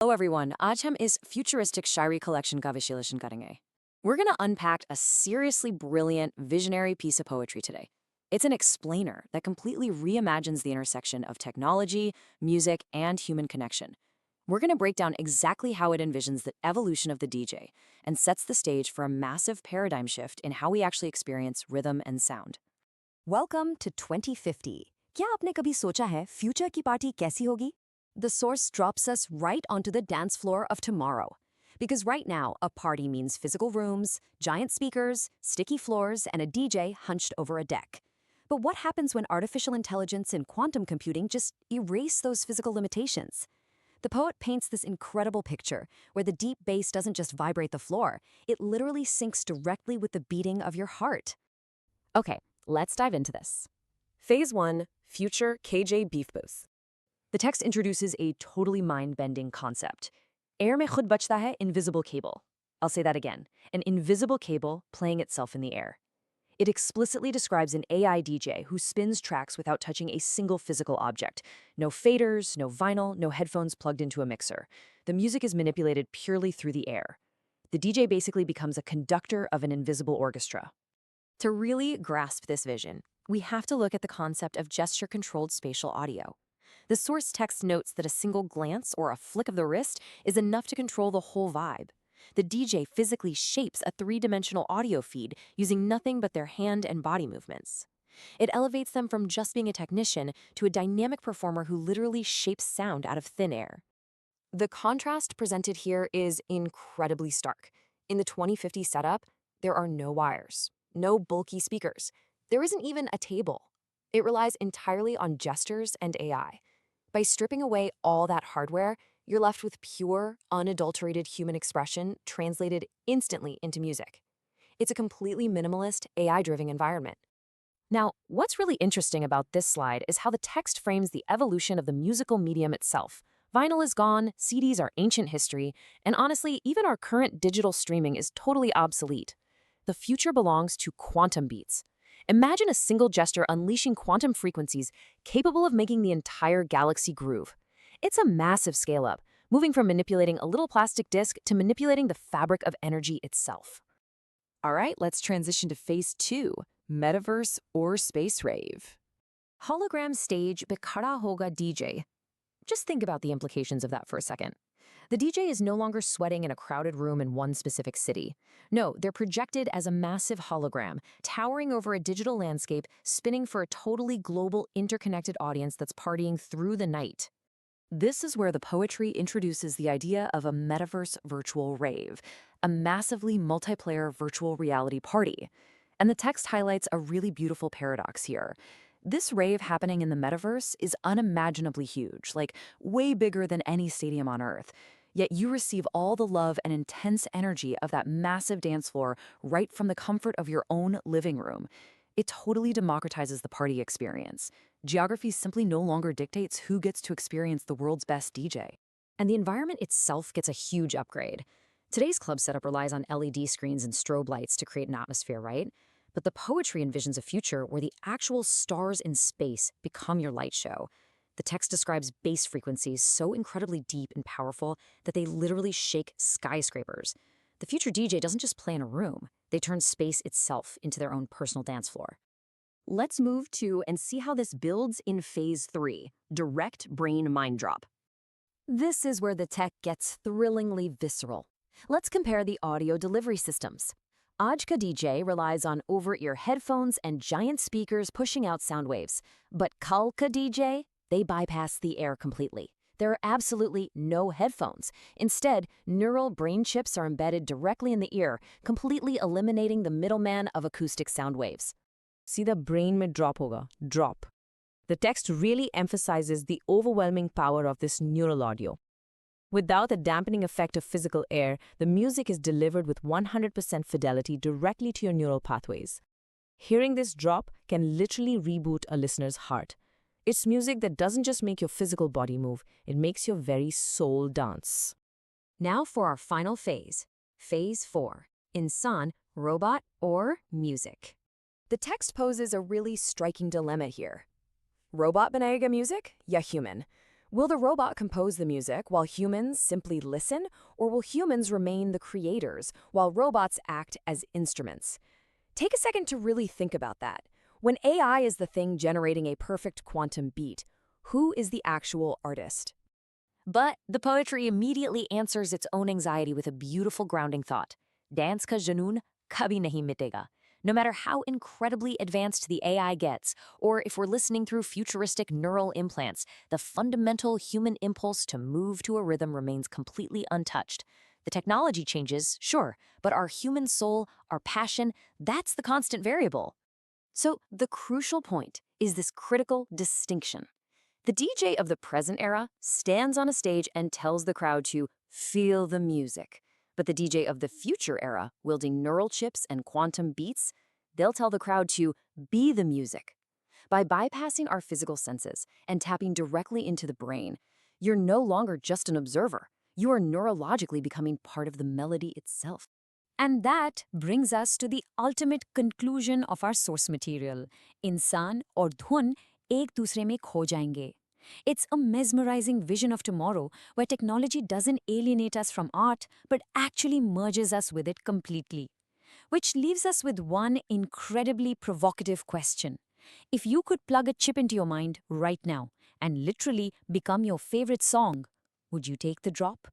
Hello everyone, आज हम इस futuristic शायरी collection का विश्लेषण करेंगे. We're going to unpack a seriously brilliant, visionary piece of poetry today. It's an explainer that completely reimagines the intersection of technology, music, and human connection. We're going to break down exactly how it envisions the evolution of the DJ and sets the stage for a massive paradigm shift in how we actually experience rhythm and sound. Welcome to 2050. क्या आपने कभी सोचा है future की party कैसी होगी? The source drops us right onto the dance floor of tomorrow. Because right now, a party means physical rooms, giant speakers, sticky floors, and a DJ hunched over a deck. But what happens when artificial intelligence and quantum computing just erase those physical limitations? The poet paints this incredible picture where the deep bass doesn't just vibrate the floor, it literally syncs directly with the beating of your heart. Okay, let's dive into this. Phase 1, Future KJ Beef Booth. The text introduces a totally mind-bending concept. Air mein khud bachta hai invisible cable. I'll say that again. An invisible cable playing itself in the air. It explicitly describes an AI DJ who spins tracks without touching a single physical object. No faders, no vinyl, no headphones plugged into a mixer. The music is manipulated purely through the air. The DJ basically becomes a conductor of an invisible orchestra. To really grasp this vision, we have to look at the concept of gesture-controlled spatial audio. The source text notes that a single glance or a flick of the wrist is enough to control the whole vibe. The DJ physically shapes a three-dimensional audio feed using nothing but their hand and body movements. It elevates them from just being a technician to a dynamic performer who literally shapes sound out of thin air. The contrast presented here is incredibly stark. In the 2050 setup, there are no wires, no bulky speakers. There isn't even a table. It relies entirely on gestures and AI. By stripping away all that hardware, you're left with pure, unadulterated human expression translated instantly into music. It's a completely minimalist, AI-driven environment. Now, what's really interesting about this slide is how the text frames the evolution of the musical medium itself. Vinyl is gone, CDs are ancient history, and honestly, even our current digital streaming is totally obsolete. The future belongs to quantum beats. Imagine a single gesture unleashing quantum frequencies capable of making the entire galaxy groove. It's a massive scale-up, moving from manipulating a little plastic disc to manipulating the fabric of energy itself. All right, let's transition to phase 2, metaverse or space rave. Hologram stage pe khada hoga DJ. Just think about the implications of that for a second. The DJ is no longer sweating in a crowded room in one specific city. No, they're projected as a massive hologram, towering over a digital landscape, spinning for a totally global, interconnected audience that's partying through the night. This is where the poetry introduces the idea of a metaverse virtual rave, a massively multiplayer virtual reality party. And the text highlights a really beautiful paradox here. This rave happening in the metaverse is unimaginably huge, like way bigger than any stadium on Earth. Yet you receive all the love and intense energy of that massive dance floor right from the comfort of your own living room. It totally democratizes the party experience. Geography simply no longer dictates who gets to experience the world's best DJ. And the environment itself gets a huge upgrade. Today's club setup relies on LED screens and strobe lights to create an atmosphere, right? But the poetry envisions a future where the actual stars in space become your light show. The text describes bass frequencies so incredibly deep and powerful that they literally shake skyscrapers. The future DJ doesn't just play in a room, they turn space itself into their own personal dance floor. Let's move to and see how this builds in phase 3, direct brain mind drop. This is where the tech gets thrillingly visceral. Let's compare the audio delivery systems. Aaj ka DJ relies on over-ear headphones and giant speakers pushing out sound waves. But kal ka DJ, they bypass the air completely. There are absolutely no headphones. Instead, neural brain chips are embedded directly in the ear, completely eliminating the middleman of acoustic sound waves. सीधा brain में drop होगा, drop. The text really emphasizes the overwhelming power of this neural audio. Without the dampening effect of physical air, the music is delivered with 100% fidelity directly to your neural pathways. Hearing this drop can literally reboot a listener's heart. It's music that doesn't just make your physical body move, it makes your very soul dance. Now for our final phase, phase 4, insan, robot, or music. The text poses a really striking dilemma here. Robot banayega music ya human? Will the robot compose the music while humans simply listen, or will humans remain the creators while robots act as instruments? Take a second to really think about that. When AI is the thing generating a perfect quantum beat, who is the actual artist? But the poetry immediately answers its own anxiety with a beautiful grounding thought. Dance ka junoon kabhi nahi mitega. No matter how incredibly advanced the AI gets, or if we're listening through futuristic neural implants, the fundamental human impulse to move to a rhythm remains completely untouched. The technology changes, sure, but our human soul, our passion, that's the constant variable. So the crucial point is this critical distinction. The DJ of the present era stands on a stage and tells the crowd to feel the music. But the DJ of the future era, wielding neural chips and quantum beats, they'll tell the crowd to be the music. By bypassing our physical senses and tapping directly into the brain, you're no longer just an observer. You are neurologically becoming part of the melody itself. And that brings us to the ultimate conclusion of our source material. इंसान और धुन एक दूसरे में खो जाएंगे. It's a mesmerizing vision of tomorrow where technology doesn't alienate us from art but actually merges us with it completely. Which leaves us with one incredibly provocative question. If you could plug a chip into your mind right now and literally become your favorite song, would you take the drop?